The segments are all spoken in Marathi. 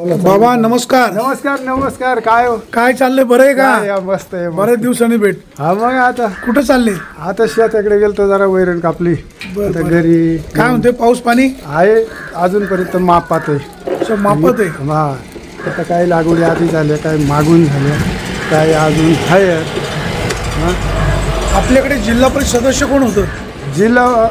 बाबा नमस्कार. नमस्कार नमस्कार. काय चाललंय? बरं आहे का? मस्त आहे. बरेच दिवसांनी भेट. हा मग आता कुठं चालले? आता शेताकडे गेलतो, जरा वैरण कापली. आता घरी काय म्हणते? पाऊस पाणी आहे अजूनपर्यंत मापात आहे. मापत आहे. हा आता काही लागवडी आधी झाल्या, काही मागून झाल्या, काही अजून आहे. आपल्याकडे जिल्हा परिषद सदस्य कोण होतं? जिल्हा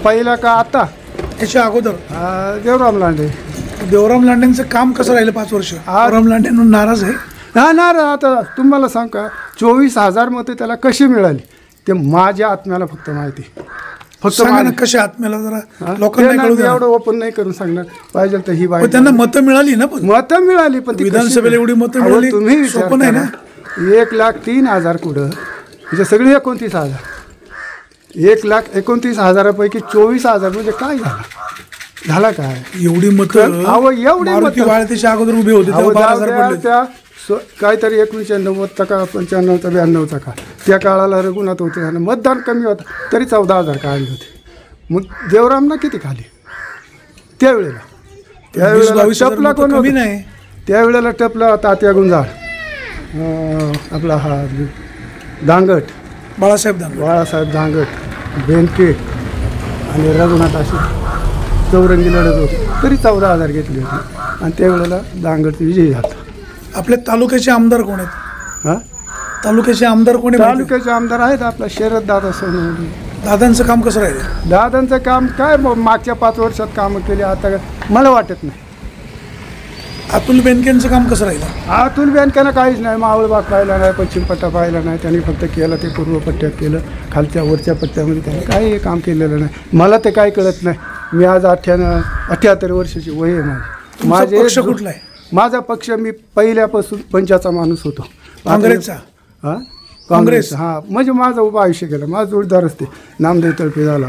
पहिला का आता? याच्या अगोदर देवराम लांडे. देवराम लांडेंचं काम कसं राहिलं 5 वर्ष? देवराम लांडे नाराज आहे? ना आता तुम्हाला सांग का 24,000 मतं त्याला कशी मिळाली ते माझ्या आत्म्याला फक्त माहिती. फक्त कशा आत्म्याला जरा लोकांना एवढं ओपन नाही करून सांगणार. पाहिजे तर ही बाई त्यांना मतं मिळाली ना? मतं मिळाली पण विधानसभेला एवढी मतं मिळाली. तुम्ही सोपं नाही ना. 1,03,000 कुठं म्हणजे सगळे 29,000. 1,29,000पैकी 24,000 म्हणजे काय झाला काय? एवढी मतं एवढी मतं वाळतेच्या अगोदर उभे होते त्या काहीतरी 1990 का 95 92 का त्या काळाला रघुनाथ होते आणि मतदान कमी होतं तरी 14,000 काढले होते. मग देवरामना किती खाली त्यावेळेला? टपला कोण कमी नाही. त्यावेळेला टपला तात्या गुंजाळ, आपला हा दांगट, बाळासाहेब दांगट, बेनके आणि रघुनाथ अशी चौरंगी लढत होती तरी 14,000 घेतले होते आणि त्यावेळेला दांगट विजयी झाला. आपल्या तालुक्याचे आमदार कोण आहेत? तालुक्याचे आमदार कोण आहेत? तालुक्याचे आमदार आहेत आपला शरद दादा सोनवणे. दादांचं काम कसं राहिलं? दादांचं काम काय मागच्या 5 वर्षात कामं केली. आता मला वाटत नाही. अतुल बेनकेंचं काम कसं राहिलं? अतुल बेनकेनं काहीच नाही. मावळ भाग पाहिला नाही, पश्चिम पट्टा पाहिला नाही. त्यांनी फक्त केलं ते पूर्व पट्ट्यात केलं. खालच्या वरच्या पट्ट्यामध्ये त्यांनी काही काम केलेलं नाही. मला ते काय कळत नाही. मी आज 78 वर्षाची वय आहे. माझे पक्ष कुठला आहे? माझा पक्ष मी पहिल्यापासून पंचाचा माणूस होतो. काँग्रेसचा? काँग्रेस. म्हणजे माझं उभं आयुष्य केलं. माझं जोडदारच ते नामदेव तळपे झाला,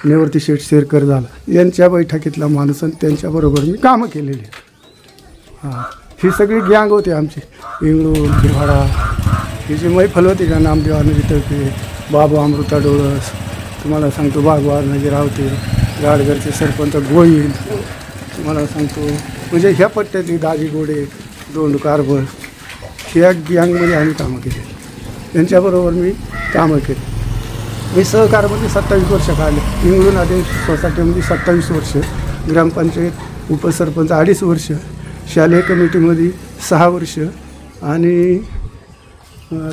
निवृत्ती शेठ शेरकर झाला, यांच्या बैठकीतला माणूस आणि त्यांच्याबरोबर मी कामं केलेली आहेत. ही सगळी गँग होती आमची. इंगळूर बिरवाडा ही जी मैफल होती का नामदेव आनंदी तळपे, बाबू अमृता डोळस, तुम्हाला सांगतो बागवार नजी रावते, गाडगरचे सरपंच गोईल, तुम्हाला सांगतो म्हणजे ह्या पट्ट्यातली दाजी गोडे, दोंड कारभर ह्या गँगमध्ये आम्ही कामं केली. त्यांच्याबरोबर मी कामं केली. मी सहकारमध्ये 27 वर्ष काढले. इंगळूर आदेश सोसायटीमध्ये 27 वर्ष, ग्रामपंचायत उपसरपंच 2.5 वर्ष, शालेय कमिटीमध्ये 6 वर्ष आणि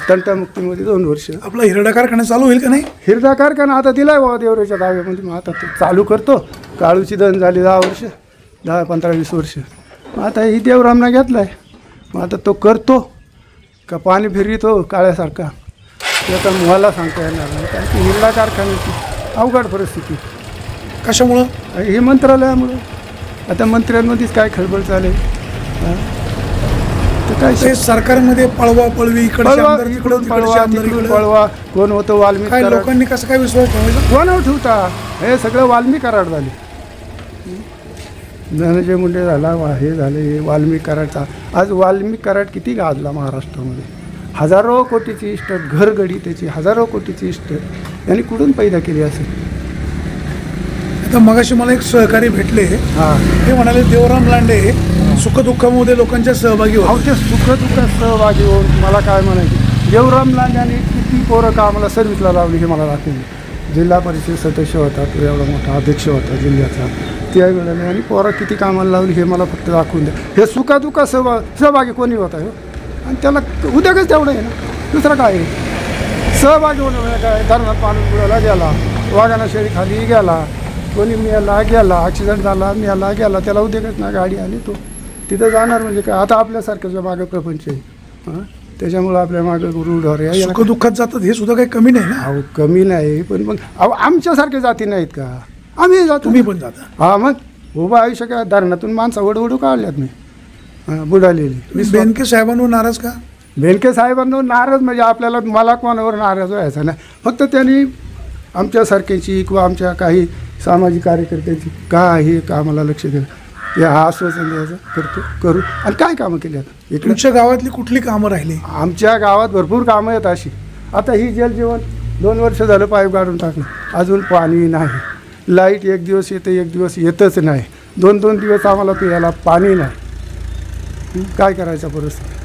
तंटामुक्तीमध्ये 2 वर्ष. आपला हिरडा कारखाना चालू होईल का नाही? हिरडा कारखाना आता दिला आहे देवरेच्या दाव्यामध्ये. मग आता ते चालू करतो. काळूची दन झाली 10 वर्ष, 10, 15, 20 वर्ष. आता ही देवरामना घेतला आहे. मग आता तो करतो का पाणी फिरतो काळ्यासारखा त्याचा मला सांगता येणार नाही. कारण की हिरडा कारखान्याची अवघड परिस्थिती. कशामुळं? हे मंत्रालयामुळं. आता मंत्र्यांमध्येच काय खळबळ चालेल. तर काय सरकारमध्ये पळवा पळवी, इकडून पळवा. कोण होतं वाल्मिकी? लोकांनी कसं काय विश्वास ठेवायचा? कोणावर ठेवता? हे सगळं वाल्मिकी कराड झाले. धनंजय मुंडे झाला, हे झाले, हे वाल्मिकी कराडचा. आज वाल्मिकी कराड किती गाजला महाराष्ट्रामध्ये. हजारो कोटीची इस्टेट, घरगडी त्याची हजारो कोटीची इस्टेट यांनी कुठून पैदा केली असेल? आता मगाशी मला एक सहकारी भेटले. ते म्हणाले देवराम लांडे सुखदुःखामध्ये लोकांच्या सहभागी होते. ते सुखदुःखात सहभागी होऊन मला काय म्हणायचे, देवराम लांडेने किती पोरं कामाला सर्व्हिसला लावली हे मला दाखवली. जिल्हा परिषद सदस्य होता, तो एवढा मोठा अध्यक्ष होता जिल्ह्याचा त्यावेळेला, आणि पोरं किती कामाला लावली हे मला फक्त दाखवून द्या. हे सुखादुःखात सहभागी कोणी होता हो? आणि त्याला उद्योगच तेवढं आहे ना, दुसरं काय आहे? सहभागी होणं म्हणजे काय? धरणात पाणी बुडायला गेला, वाघाना शेळी खाली गेला, कोणी मेला गेला, ॲक्सिडेंट झाला, मेला गेला, त्याला उद्योगच ना, गाडी आली तो तिथं जाणार म्हणजे काय? आता आपल्यासारखंच मागं प्रपंच आहे. त्याच्यामुळं आपल्या मागं गुरुढोर आहे. सुखदुःखात जातात हे सुद्धा काही कमी नाही ना? अहो कमी नाही, पण मग आमच्यासारखे जाती नाहीत का? आम्ही जातो. तुम्ही पण जाता? मग उभं आयुष्य काय धरणातून माणसं वडवडू काढल्यात मी बुडालेली. मी बेनके साहेबांवर नाराज का? बेनके साहेबांवर नाराज म्हणजे आपल्याला मला कोणावर नाराज व्हायचा नाही. फक्त त्यांनी आमच्यासारख्याची किंवा आमच्या काही सामाजिक कार्यकर्त्यांची काही कामाला लक्ष दिलं. हे आश्वासन द्यायचं करतो करू. आणि काय कामं केली आता? तुमच्या गावातली कुठली कामं राहिली? आमच्या गावात भरपूर कामं आहेत अशी. आता ही जलजीवन 2 वर्ष झालं पाईप काढून टाकलं, अजून पाणी नाही. लाईट एक दिवस येते, एक दिवस येतच नाही. 2-2 दिवस आम्हाला प्यायला पाणी नाही. काय करायचा परिस्थिती?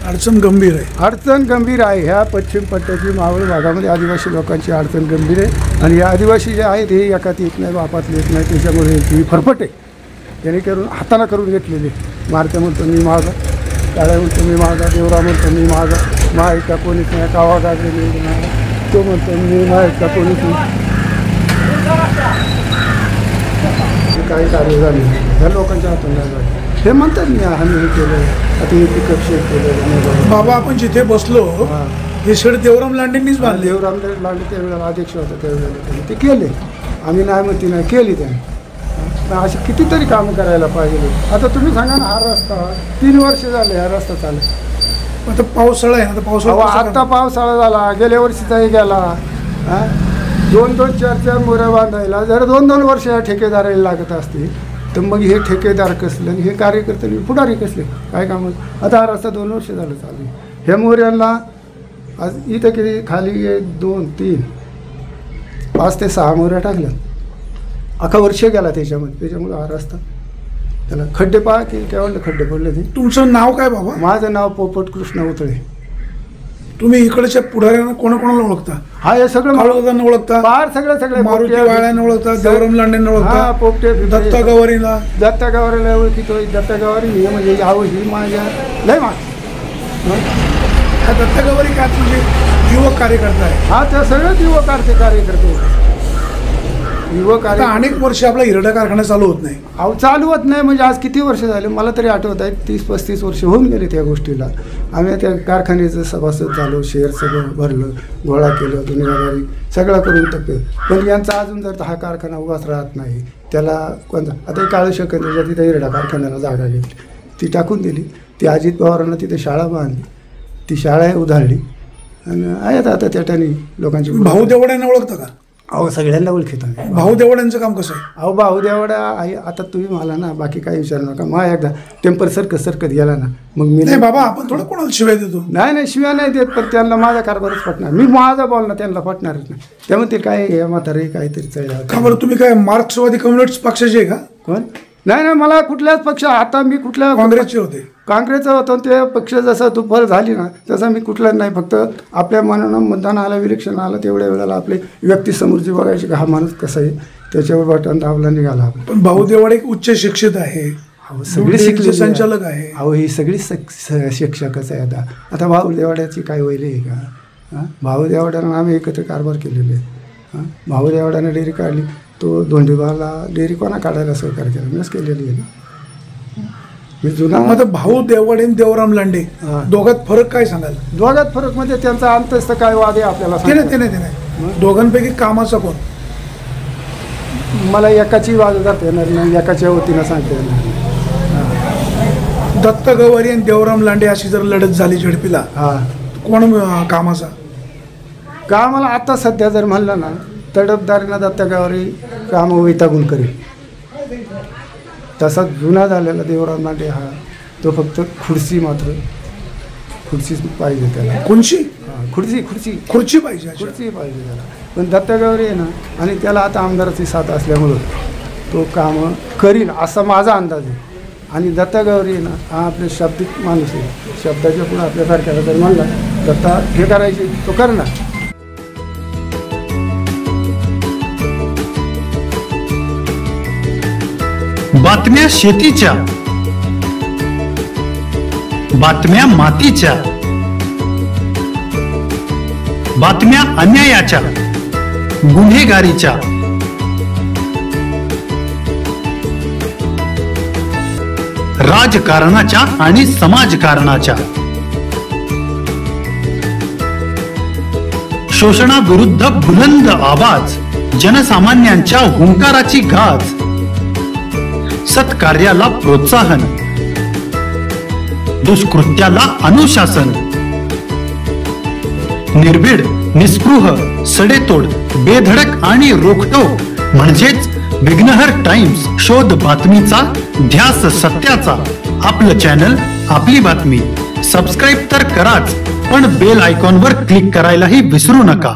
अडचण गंभीर आहे. अडचण गंभीर आहे. ह्या पश्चिम पट्ट्याची मावळ भागामध्ये आदिवासी लोकांची अडचण गंभीर आहे आणि या आदिवासी जे आहेत हे एकात येत नाही, बापात येत नाही, त्याच्यामुळे ही फरफट आहे. जेणेकरून हाताला करून घेतलेली. मारते म्हणतो मी माझा, काळ्या म्हणतो मी माझा, देवरा म्हणतो मी माझा, मायका कोणीच नाही, कावा गाजरे मी माझा, तो म्हणतो मी मायका कोणीच नाही. काही कार्य झाले ह्या लोकांच्या हातून नाही झाले. हे म्हणतात मी आम्ही हे केलं, आता हे पिकअप शेड केलं. बाबा आपण जिथे बसलो हे शेड देवराम लांडेंनीच बांधले. देवराम लांडे त्यावेळेला अध्यक्ष होता, त्यावेळेला त्यांनी ते केले. आम्ही नाही म्हणती नाही, केली त्यांनी. अशी कितीतरी कामं करायला पाहिजे. आता तुम्ही सांगा ना, हा रस्ता 3 वर्ष झाले हा रस्ता चालू. आता पावसाळा आहे, आता पावसाळा आता पावसाळा झाला, गेल्या वर्षीचाही गेला. 2-2, 4-4 मोऱ्या बांधायला जर 2-2 वर्ष या ठेकेदाराला लागत असतील तर मग हे ठेकेदार कसले आणि हे कार्यकर्ते पुढारी कसले काय काम. आता हा रस्ता 2 वर्ष झालं चालू. ह्या मोऱ्यांना आज इथं किती खाली 2, 3, 5 ते 6 मोऱ्या टाकल्या. अख्खा वर्ष गेला त्याच्यामुळे हा रस्ता त्याला खड्डे पहा की केवढे खड्डे पडले ते. तुमचं नाव काय बाबा? माझं नाव पोपट कृष्ण उतळे. तुम्ही इकडच्या पुढाऱ्यांना कोणाकोणाला ओळखता? हा हे सगळं काळोखांना ओळखता, फार सगळे मारुती वाळ्यांना ओळखता, देवराम लांडेंना ओळखता, पोपटे दत्ता गवारीला ओळखितो. दत्ता गवारी हे म्हणजे यावं ही माझ्या लय मा दत्ता गवारी काय तुझे युवक कार्यकर्ता आहे? हा त्या सगळ्याच युवक कार्यकर्ते. युवक आता अनेक वर्ष आपला हिरडा कारखाना चालू होत नाही. अहो चालू होत नाही म्हणजे आज किती वर्ष झाले मला तरी आठवत आहे. 30-35 वर्ष होऊन गेले त्या गोष्टीला. आम्ही त्या कारखान्याचं सभासद झालो, शेअर सगळं भरलं, गोळा केलं, दुनियादारी सगळं करून टप्पे. पण यांचा अजून जर हा कारखाना उभाच राहत नाही त्याला कोणता. आता काळू शकंद्रीच्या तिथे हिरडा कारखान्याला जागा घेतली, ती टाकून दिली. ती अजित पवारांना तिथे शाळा बांधली, ती शाळा उधारली आणि आहेत आता त्या ठिकाणी लोकांची. भाऊ देवड्यांना ओळखता का? अहो सगळ्यांना ओळखीत आहे. भाऊ देवड्यांचं काम कसं आहे? अहो भाऊ देवडा आहे. आता तुम्ही मला ना बाकी काही विचारू नका. मग एकदा टेम्पर सरकत गेला ना मग मी नाही बाबा आपण थोडं कोणाला शिवाय देतो. नाही शिव्या नाही देत, पण त्यांना माझा कारभारच पटणार. मी माझा बोलणं त्यांना पटणारच नाही. त्यामुळे ते काय म्हातारे काहीतरी चढला. का बरं तुम्ही काय मार्क्सवादी कम्युनिस्ट पक्षाचे आहे का? कोण? नाही मला कुठल्याच पक्ष. आता मी कुठल्या काँग्रेसचे होते. काँग्रेसचं होतं ते पक्ष जसं दुफल झाली ना तसं मी कुठलाच नाही. फक्त आपल्या मनानं मतदान आलं, विलक्षण आलं तेवढ्या वेळेला आपले व्यक्तीसमोरची बघायची हा माणूस कसा आहे त्याच्यावर बटन दाबला निघाला. पण भाऊ देवडे एक उच्च शिक्षित आहे, सगळी शिकले संचालक आहे. अहो ही सगळी शिक्षकच आहे. आता भाऊ देवाड्याची काय वैले आहे का? भाऊ देवाड्यानं आम्ही एकत्र कारभार केलेले आहे. भाऊ देवाड्यानं डेअरी काढली, तो धोंडीबाला डेअरी कोणा काढायला सहकार्य केलं मीच केलेली आहे ना. मी जुना मग भाऊ देवडे आणि देवराम लांडे दोघात फरक काय सांगाल? दोघात फरक म्हणजे त्यांचा अंतस्थ काय वाद आहे आपल्याला ते नाही दोघांपैकी कामाचा कोण? मला एकाची बाजू जाता येणार नाही, एकाच्या वतीनं सांगता येणार. दत्त गवारी आणि देवराम लांडे अशी जर लढत झाली झडपीला कोण कामाचा? कामाला आता सध्या जर म्हणलं ना तडफदारीनं दत्त गवारी काम वैतागून करेल. तसा जुना झालेला देवराम लांडे हा तो फक्त खुर्चीच पाहिजे त्याला. खुर्ची पाहिजे त्याला. पण दत्त गवारी आहे ना आणि त्याला आता आमदाराची साथ असल्यामुळं तो कामं करील असा माझा अंदाज आहे. आणि दत्ता गवारी आहे ना हा आपले शाब्दिक माणूस आहे. शब्दाच्या पुढे आपल्यासारख्याला जर म्हणला दत्ता हे करायचे तो करणार. बातम्या शेतीच्या, बातम्या मातीच्या, बातम्या अन्यायाच्या, गुन्हेगारीच्या, राजकारणाच्या आणि समाजकारणाच्या, शोषणाविरुद्ध बुलंद आवाज, जनसामान्यांच्या हुंकाराची गाज, सत्कार्याला प्रोत्साहन, दुष्कृत्याला अनुशासन, निर्भीड, निस्पृह, सडेतोड, बेधडक आणि रोखटोक म्हणजेच विघ्नहर टाइम्स. शोध बातमीचा, ध्यास सत्याचा. आपलं चॅनल, आपली बातमी. सबस्क्राईब तर कराच, पण बेल आयकॉनवर क्लिक करायलाही विसरू नका.